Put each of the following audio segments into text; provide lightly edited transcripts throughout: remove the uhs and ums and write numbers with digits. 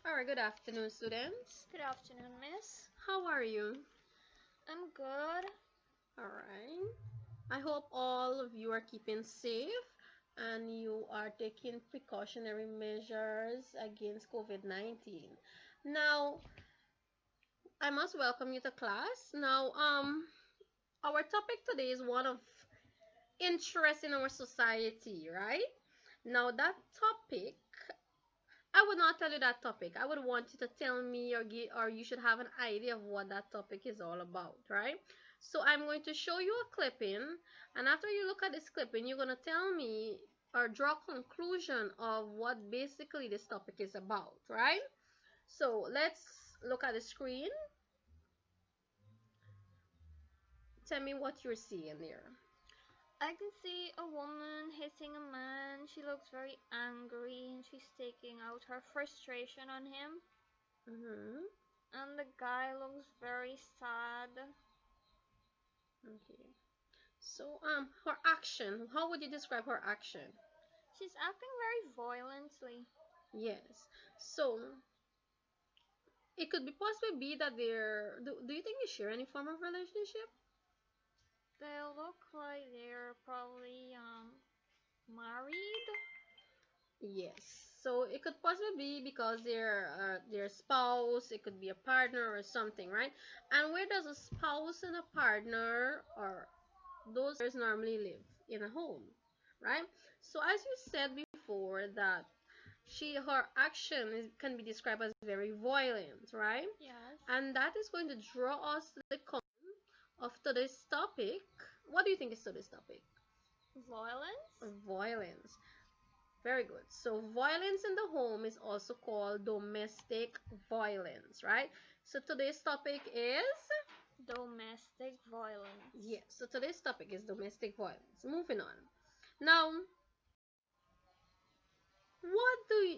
All right, good afternoon, students. Good afternoon, miss. How are you? I'm good. All right. I hope all of you are keeping safe and you are taking precautionary measures against COVID-19. Now, I must welcome you to class. Now, our topic today is one of interest in our society, right? Now, that topic I would not tell you that topic. I would want you to tell me or you should have an idea of what that topic is all about, right? So I'm going to show you a clipping, and after you look at this clipping, you're going to tell me or draw a conclusion of what basically this topic is about, right? So let's look at the screen. Tell me what you're seeing there. I can see a woman hitting a man. She looks very angry and she's taking out her frustration on him. Mm-hmm. And the guy looks very sad. Okay. So her action. How would you describe her action? She's acting very violently. Yes. So it could be possibly be that do you think they share any form of relationship? They look like they're probably married. Yes. So it could possibly be because they're their spouse, it could be a partner or something, right? And where does a spouse and a partner or those pairs normally live? In a home, right? So as you said before that her action can be described as very violent, right? Yes. And that is going to draw us to the of today's topic. What do you think is today's topic? Violence? Violence. Very good. So, violence in the home is also called domestic violence, right? So, today's topic is Domestic violence. yes. So, today's topic is domestic violence. Moving on. Now,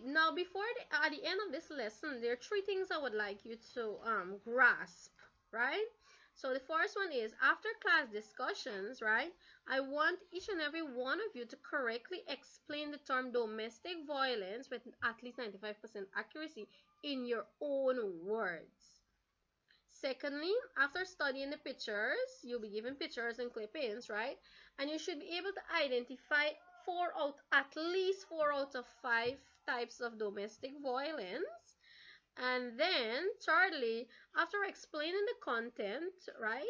now before at the end of this lesson, there are three things I would like you to grasp, right? So the first one is after class discussions, right? I want each and every one of you to correctly explain the term domestic violence with at least 95% accuracy in your own words. Secondly, after studying the pictures, you'll be given pictures and clip-ins, right? And you should be able to identify at least 4 out of 5 types of domestic violence. And then, thirdly, after explaining the content, right,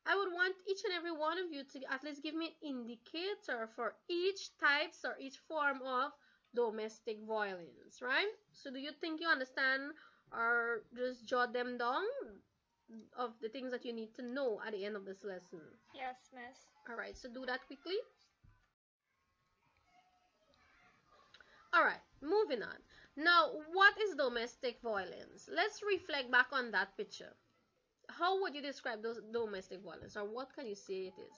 I would want each and every one of you to at least give me an indicator for each types or each form of domestic violence, right? So do you think you understand or just jot them down of the things that you need to know at the end of this lesson? Yes, miss. All right, so do that quickly. All right, moving on. Now, what is domestic violence? Let's reflect back on that picture. How would you describe those domestic violence, or what can you say it is?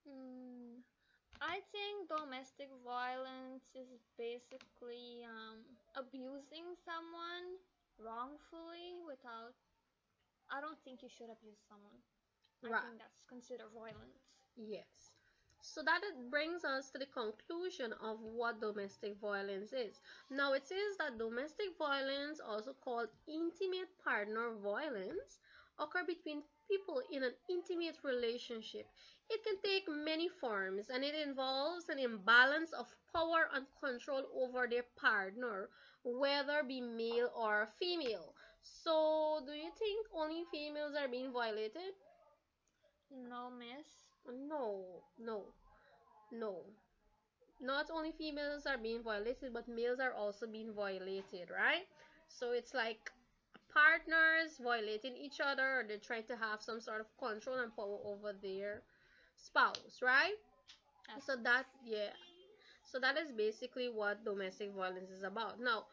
Hmm. I think domestic violence is basically abusing someone wrongfully without. I don't think you should abuse someone. I Right. think that's considered violence. Yes. So that it brings us to the conclusion of what domestic violence is. Now it says that domestic violence, also called intimate partner violence, occur between people in an intimate relationship. It can take many forms and it involves an imbalance of power and control over their partner, whether be male or female. So do you think only females are being violated? No, miss. No, no, no. Not only females are being violated, but males are also being violated, right? So it's like partners violating each other, or they're trying to have some sort of control and power over their spouse, right? Yes, So miss. that, yeah. So that is basically what domestic violence is about. Now,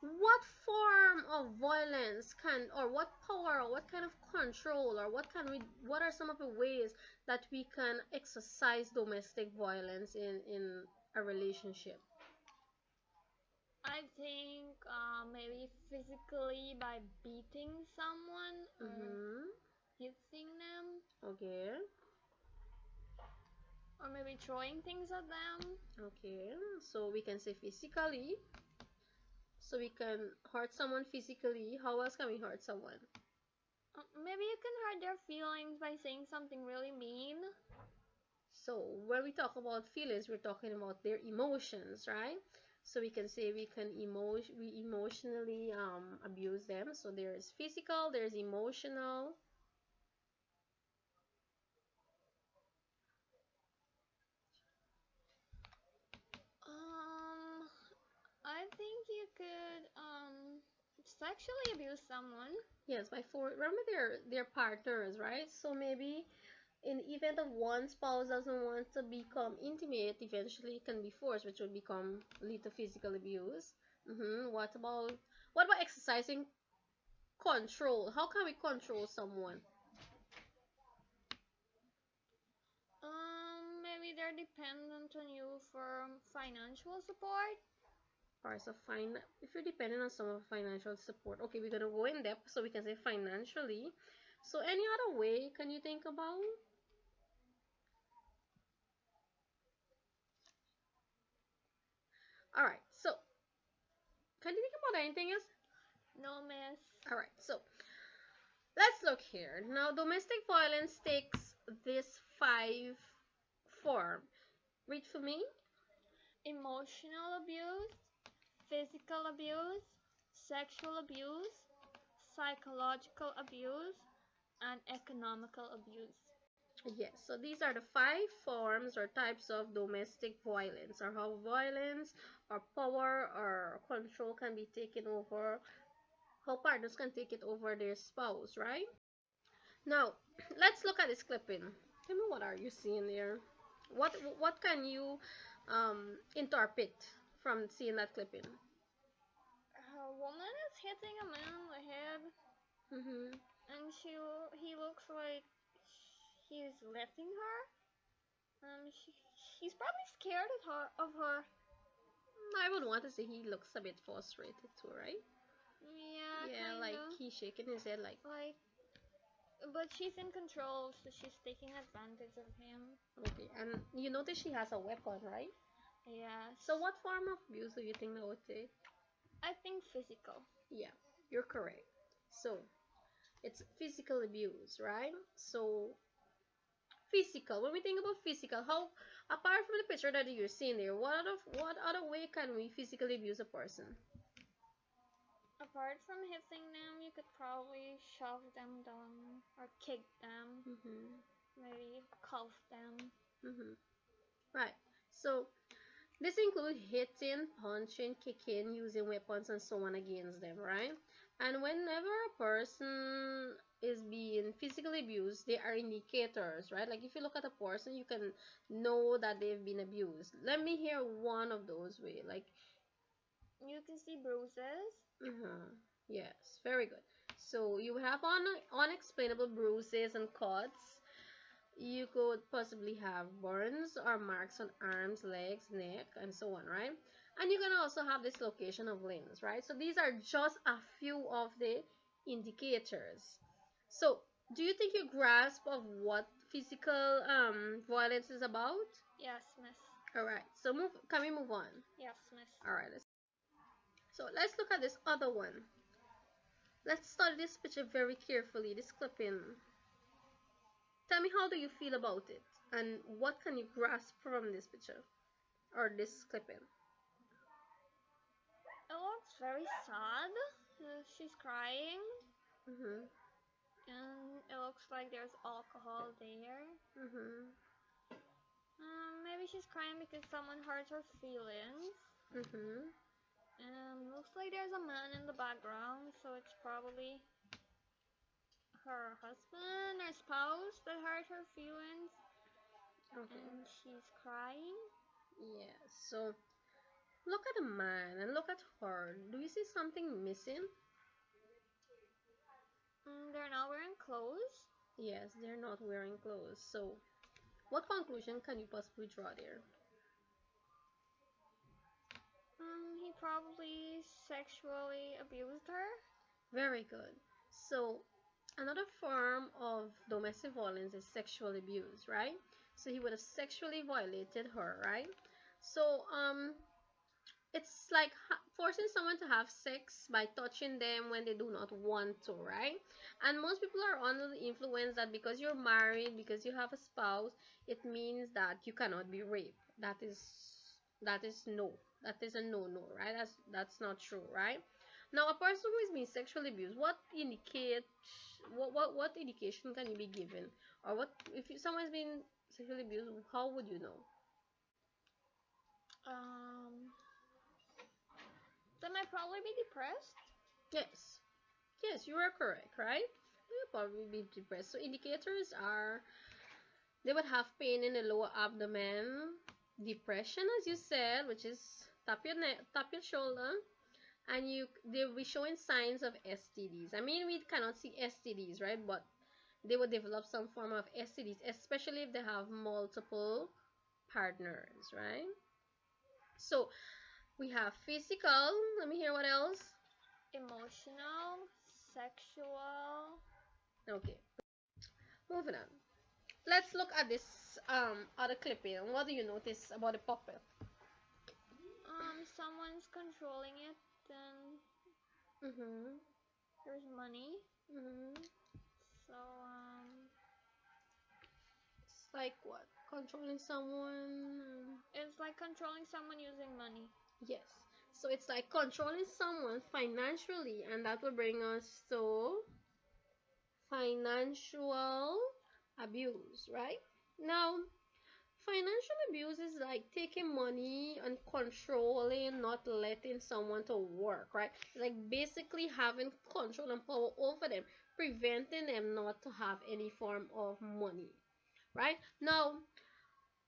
what form of violence can or what power or what kind of control or what are some of the ways that we can exercise domestic violence in a relationship? I think maybe physically by beating someone or Mm-hmm. hitting them. Okay. Or maybe throwing things at them. Okay, so we can say physically. So we can hurt someone physically. How else can we hurt someone? Maybe you can hurt their feelings by saying something really mean. So when we talk about feelings, we're talking about their emotions, right? So we can say we emotionally abuse them. So there's physical, there's emotional. I think you could sexually abuse someone. Yes, remember they're partners, right? So maybe in the event of one spouse doesn't want to become intimate, eventually it can be forced, which would become lead to physical abuse. What about exercising control? How can we control someone? Maybe they're dependent on you for financial support. Alright, so fine. If you're dependent on some financial support, okay, we're gonna go in depth so we can say financially. So any other way can you think about? Alright, so can you think about anything else? No, miss. Alright, so let's look here. Now domestic violence takes this 5 form. Read for me. Emotional abuse, physical abuse, sexual abuse, psychological abuse, and economical abuse. Yes, so these are the 5 forms or types of domestic violence, or how violence or power or control can be taken over, how partners can take it over their spouse, right? Now, let's look at this clipping. Tell me, what are you seeing there? What can you interpret from seeing that clipping? A woman is hitting a man on the head, Mm-hmm. and he looks like he's lifting her. He's probably scared of her. I would want to say he looks a bit frustrated too, right? Yeah, Yeah, like kinda. he's shaking his head like, Like, but she's in control, so she's taking advantage of him. okay. And you notice she has a weapon, right? Yes. So what form of abuse do you think that would take? I think physical. Yeah, you're correct. So it's physical abuse, right? So physical. When we think about physical, how apart from the picture that you're seeing there, what other way can we physically abuse a person? Apart from hitting them, you could probably shove them down or kick them, Mm-hmm. maybe cuff them. Mm-hmm. Right. So this includes hitting, punching, kicking, using weapons, and so on against them, right? And whenever a person is being physically abused, they are indicators, right? Like if you look at a person, you can know that they've been abused. Let me hear one of those way. Like, You can see bruises. yes, very good. So you have unexplainable bruises and cuts. You could possibly have burns or marks on arms, legs, neck, and so on, right? And you can also have dislocation of limbs, right? So these are just a few of the indicators. So do you think you grasp of what physical violence is about? Yes, miss. All right. So can we move on? Yes, miss. All right. So let's look at this other one. Let's study this picture very carefully. This clipping. Tell me, how do you feel about it? And what can you grasp from this picture or this clipping? It looks very sad. She's crying, Mhm. and it looks like there's alcohol there. Mhm. Maybe she's crying because someone hurt her feelings. Mhm. Looks like there's a man in the background, so it's probably her husband or spouse that hurt her feelings, Okay. and she's crying. Yeah. So look at the man and look at her. Do you see something missing? They're not wearing clothes. Yes, they're not wearing clothes. So what conclusion can you possibly draw there? He probably sexually abused her. Very good. So another form of domestic violence is sexual abuse, right? So he would have sexually violated her, right? So it's like forcing someone to have sex by touching them when they do not want to, right? And most people are under the influence that because you're married, because you have a spouse, it means that you cannot be raped. That is no. That is a no, right? That's not true, right? Now, a person who is being sexually abused, what indication can you be given, or what if someone's being sexually abused? How would you know? Um, they might probably be depressed. Yes. Yes, you are correct, right? You'll probably be depressed. So indicators are they would have pain in the lower abdomen, depression, as you said, which is tap your neck, tap your shoulder, and they'll be showing signs of STDs. I mean, we cannot see STDs, right? But they will develop some form of STDs, especially if they have multiple partners, right? So we have physical. Let me hear what else. Emotional, sexual. Okay, moving on. Let's look at this other clipping. What do you notice about the puppet? Someone's controlling it, then Mm-hmm. there's money. Mm-hmm. So, It's like what? Controlling someone? it's like controlling someone using money. Yes. So it's like controlling someone financially, and that will bring us to financial abuse, right? Now, financial abuse is like taking money and controlling, not letting someone to work, right? Like basically having control and power over them, preventing them not to have any form of money, right? Now,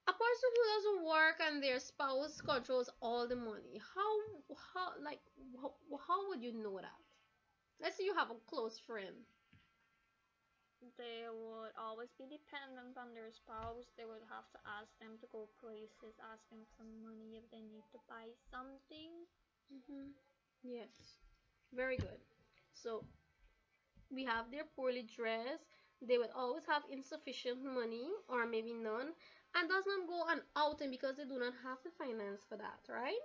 a person who doesn't work and their spouse controls all the money, how would you know that? Let's say you have a close friend. They would always be dependent on their spouse. They would have to ask them to go places, ask them for money if they need to buy something. Yes, very good. So we have their poorly dressed. They will always have insufficient money or maybe none, and does not go on outing because they do not have the finance for that, right?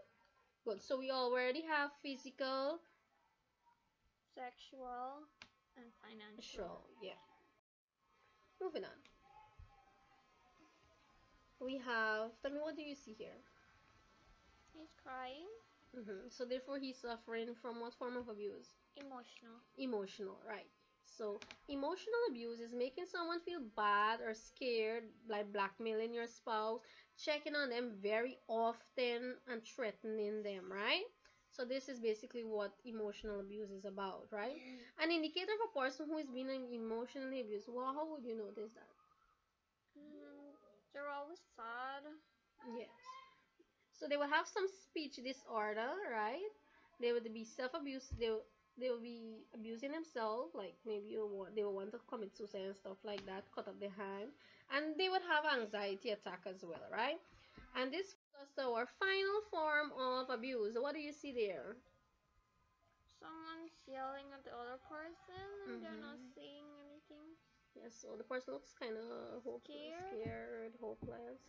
Good. So we already have physical. Sexual and financial. Sure. Yeah. Moving on. We have. Tell me, what do you see here? He's crying. So therefore, he's suffering from what form of abuse? Emotional. Emotional, right? So emotional abuse is making someone feel bad or scared, like blackmailing your spouse, checking on them very often, and threatening them, right? So this is basically what emotional abuse is about, right? An indicator of a person who is being emotionally abused. Well, how would you notice that? They're always sad. Yes. So they will have some speech disorder, right? They would be self-abuse. They will be abusing themselves, like maybe they will want to commit suicide and stuff like that, cut off their hand, and they would have anxiety attack as well, right? And this was our final form of abuse. What do you see there? Someone's yelling at the other person and they're not Mm-hmm. saying anything. Yes, so the person looks kind of scared, hopeless.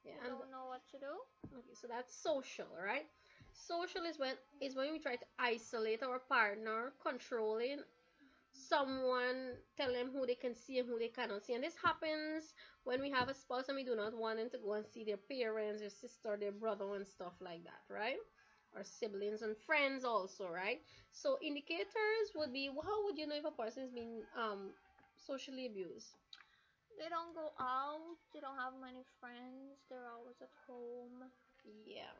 Yeah, They don't know what to do. okay, so that's social, right? Social is when we try to isolate our partner, controlling someone, tell them who they can see and who they cannot see. And this happens when we have a spouse and we do not want them to go and see their parents, their sister, their brother, and stuff like that, right? Or siblings and friends also, right? So indicators would be, how would you know if a person is being socially abused? They don't go out. They don't have many friends. They're always at home. Yeah.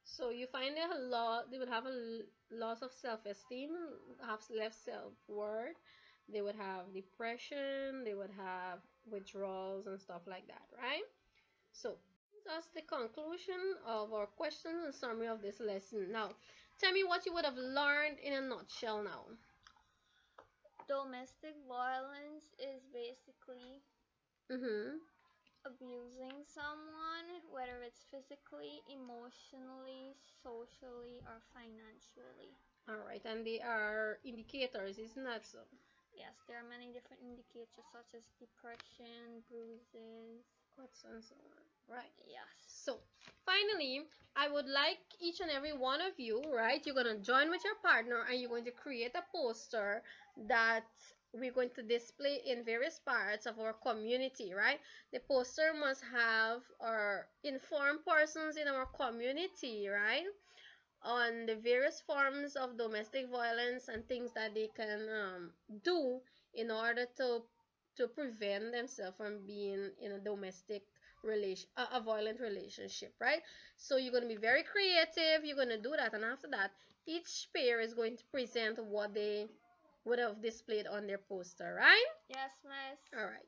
So you find they would have a loss of self-esteem, have less self-worth. They would have depression. They would have withdrawals and stuff like that, right? So that's the conclusion of our questions and summary of this lesson. Now, tell me what you would have learned in a nutshell now. Domestic violence is basically Mm-hmm. abusing someone, whether it's physically, emotionally, socially, or financially. All right, and they are indicators, isn't that so? Yes, there are many different indicators such as depression, bruises. cuts and so on. Right. Yes. So, finally, I would like each and every one of you, right? You're going to join with your partner and you're going to create a poster that we're going to display in various parts of our community, right? The poster must have our informed persons in our community, right? On the various forms of domestic violence and things that they can do in order to prevent themselves from being in a domestic relation, a violent relationship, right? So you're going to be very creative. You're going to do that, and after that, each pair is going to present what they would have displayed on their poster, right? Yes, miss. All right.